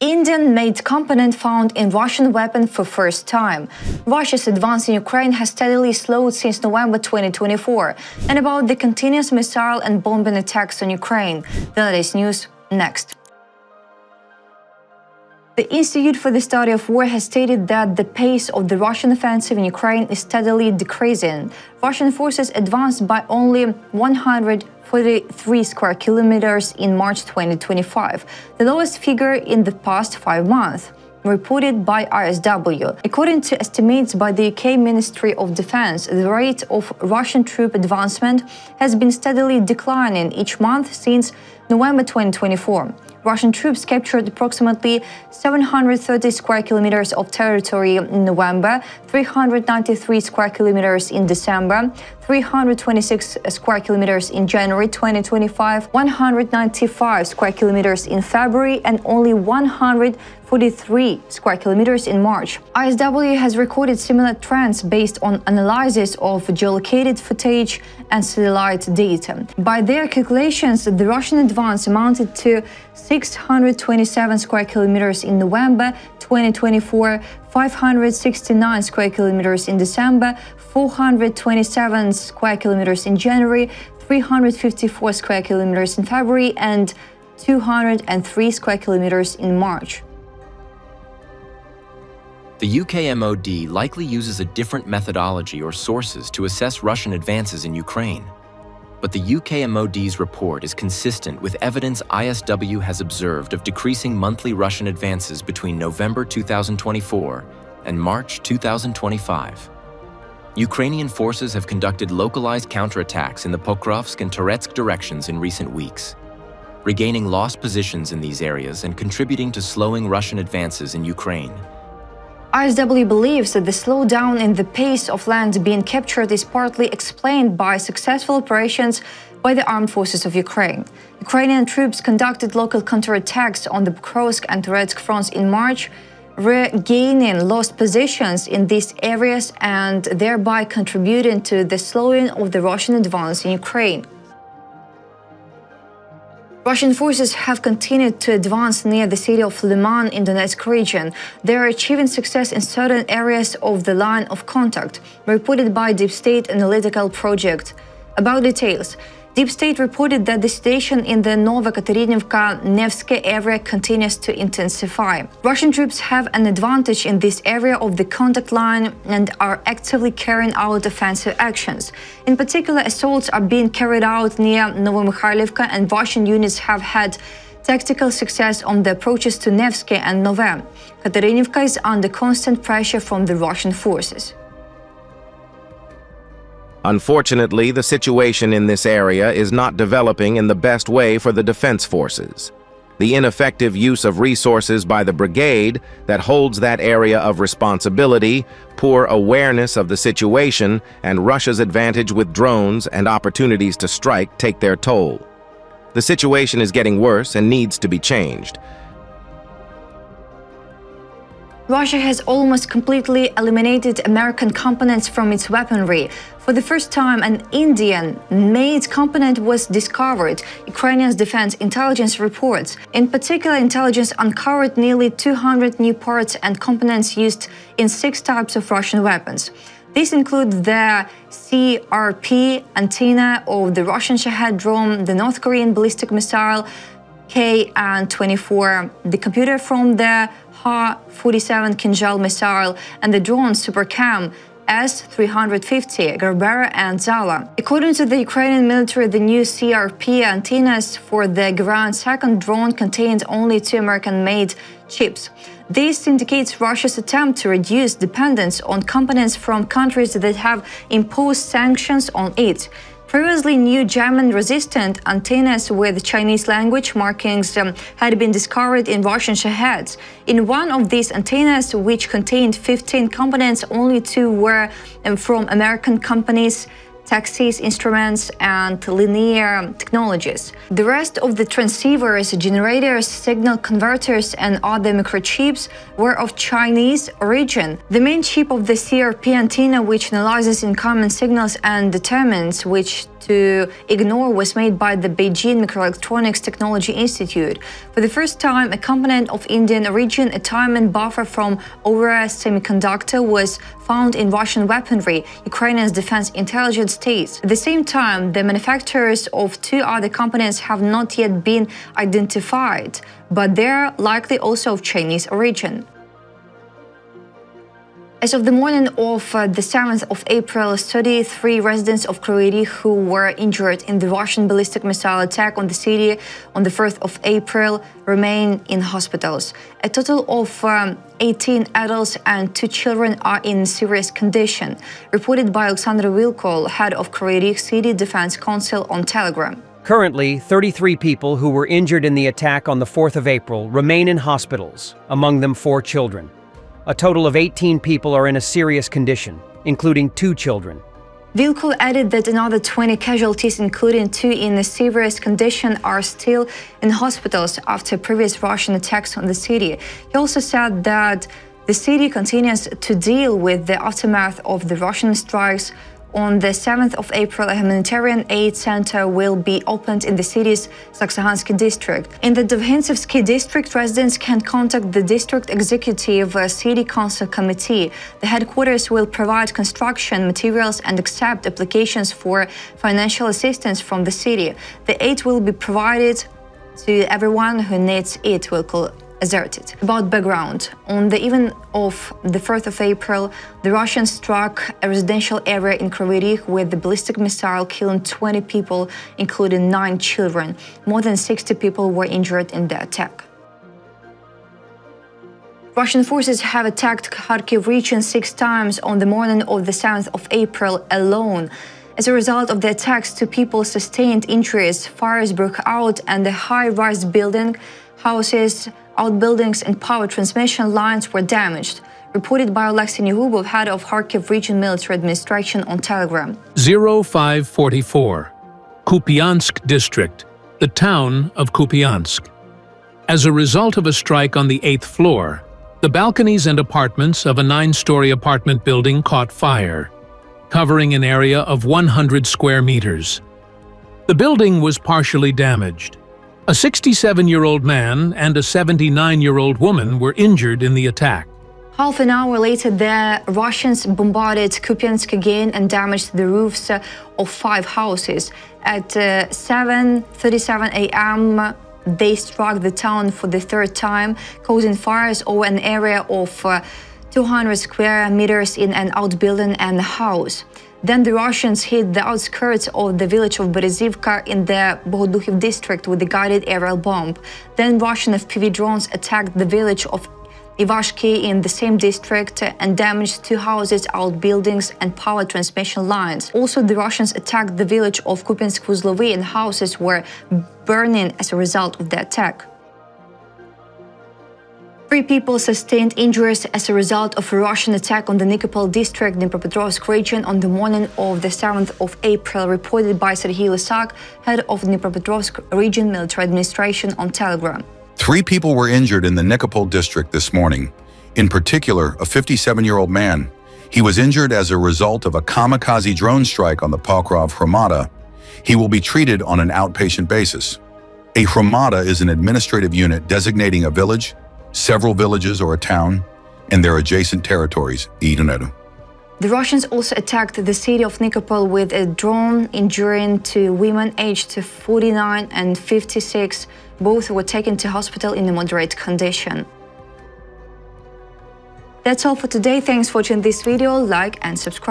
Indian-made component found in Russian weapon for first time. Russia's advance in Ukraine has steadily slowed since November 2024. And about the continuous missile and bombing attacks on Ukraine. The latest news next. The Institute for the Study of War has stated that the pace of the Russian offensive in Ukraine is steadily decreasing. Russian forces advanced by only 143 square kilometers in March 2025, the lowest figure in the past 5 months, reported by ISW. According to estimates by the UK Ministry of Defense, the rate of Russian troop advancement has been steadily declining each month since November 2024. Russian troops captured approximately 730 square kilometers of territory in November, 393 square kilometers in December, 326 square kilometers in January 2025, 195 square kilometers in February, and only 143 square kilometers in March. ISW has recorded similar trends based on analysis of geolocated footage and satellite data. By their calculations, the Russian advance amounted to 627 square kilometers in November 2024, 569 square kilometers in December, 427 square kilometers in January, 354 square kilometers in February, and 203 square kilometers in March. The UK MOD likely uses a different methodology or sources to assess Russian advances in Ukraine. But the UK MOD's report is consistent with evidence ISW has observed of decreasing monthly Russian advances between November 2024 and March 2025. Ukrainian forces have conducted localized counterattacks in the Pokrovsk and Toretsk directions in recent weeks, regaining lost positions in these areas and contributing to slowing Russian advances in Ukraine. ISW believes that the slowdown in the pace of land being captured is partly explained by successful operations by the armed forces of Ukraine. Ukrainian troops conducted local counterattacks on the Pokrovsk and Toretsk fronts in March, regaining lost positions in these areas and thereby contributing to the slowing of the Russian advance in Ukraine. Russian forces have continued to advance near the city of Liman in the Donetsk region. They are achieving success in certain areas of the line of contact, reported by Deep State Analytical Project. About details, Deep State reported that the situation in the Novokaterinivka-Nevsky area continues to intensify. Russian troops have an advantage in this area of the contact line and are actively carrying out offensive actions. In particular, assaults are being carried out near Novomykhailivka, and Russian units have had tactical success on the approaches to Nevsky and Nove. Katerinivka is under constant pressure from the Russian forces. Unfortunately, the situation in this area is not developing in the best way for the defense forces. The ineffective use of resources by the brigade that holds that area of responsibility, poor awareness of the situation, and Russia's advantage with drones and opportunities to strike take their toll. The situation is getting worse and needs to be changed. Russia has almost completely eliminated American components from its weaponry. For the first time, an Indian-made component was discovered, Ukrainian defense intelligence reports. In particular, intelligence uncovered nearly 200 new parts and components used in 6 types of Russian weapons. These include the CRP antenna of the Russian Shahed drone, the North Korean ballistic missile KN-24, the computer from the Ha-47 Kinzhal missile, and the drone Supercam S-350, Gerbera and Zala. According to the Ukrainian military, the new CRP antennas for the Ground second drone contained only 2 American-made chips. This indicates Russia's attempt to reduce dependence on components from countries that have imposed sanctions on it. Previously, new German-resistant antennas with Chinese language markings had been discovered in Russian Shaheds. In one of these antennas, which contained 15 components, only 2 were from American companies, Texas Instruments and Linear Technologies. The rest of the transceivers, generators, signal converters, and other microchips were of Chinese origin. The main chip of the CRP antenna, which analyzes incoming signals and determines which to ignore was made by the Beijing Microelectronics Technology Institute. For the first time, a component of Indian origin, a diamond buffer from Aura Semiconductor, was found in Russian weaponry, Ukraine's defense intelligence states. At the same time, the manufacturers of two other components have not yet been identified, but they're likely also of Chinese origin. As of the morning of the 7th of April, 33 residents of Kryvyi Rih who were injured in the Russian ballistic missile attack on the city on the 1st of April remain in hospitals. A total of 18 adults and 2 children are in serious condition, reported by Alexander Vilkol, head of Kryvyi Rih City Defense Council, on Telegram. Currently, 33 people who were injured in the attack on the 4th of April remain in hospitals, among them 4 children. A total of 18 people are in a serious condition, including 2 children. Vilkol added that another 20 casualties, including 2 in a serious condition, are still in hospitals after previous Russian attacks on the city. He also said that the city continues to deal with the aftermath of the Russian strikes. On the 7th of April, a humanitarian aid center will be opened in the city's Saksahansky district. In the Dovhensevsky district, residents can contact the district executive city council committee. The headquarters will provide construction materials and accept applications for financial assistance from the city. The aid will be provided to everyone who needs it, Vilkol asserted. About background, on the evening of the 1st of April, the Russians struck a residential area in Kryvyi Rih with the ballistic missile, killing 20 people, including 9 children. More than 60 people were injured in the attack. Russian forces have attacked Kharkiv region 6 times on the morning of the 7th of April alone. As a result of the attacks, 2 people sustained injuries, fires broke out, and the high-rise building, houses, outbuildings and power transmission lines were damaged, reported by Alexei Negubov, head of Kharkiv Region Military Administration, on Telegram. 0544, Kupiansk District, the town of Kupiansk. As a result of a strike on the 8th floor, the balconies and apartments of a 9-story apartment building caught fire, covering an area of 100 square meters. The building was partially damaged. A 67-year-old man and a 79-year-old woman were injured in the attack. Half an hour later, the Russians bombarded Kupiansk again and damaged the roofs of 5 houses. At 7:37 a.m., they struck the town for the 3rd time, causing fires over an area of 200 square meters in an outbuilding and a house. Then the Russians hit the outskirts of the village of Berezivka in the Bohodukhiv district with a guided aerial bomb. Then Russian FPV drones attacked the village of Ivashki in the same district and damaged 2 houses, outbuildings and power transmission lines. Also, the Russians attacked the village of Kupiansk-Uzlovy and houses were burning as a result of the attack. 3 people sustained injuries as a result of a Russian attack on the Nikopol district, Dnipropetrovsk region, on the morning of the 7th of April, reported by Serhiy Lysak, head of Dnipropetrovsk Region Military Administration, on Telegram. 3 people were injured in the Nikopol district this morning. In particular, a 57-year-old man. He was injured as a result of a kamikaze drone strike on the Pokrov Hromada. He will be treated on an outpatient basis. A Hromada is an administrative unit designating a village, several villages or a town, and their adjacent territories. The Russians also attacked the city of Nikopol with a drone, injuring 2 women aged 49 and 56. Both were taken to hospital in a moderate condition. That's all for today. Thanks for watching this video. Like and subscribe.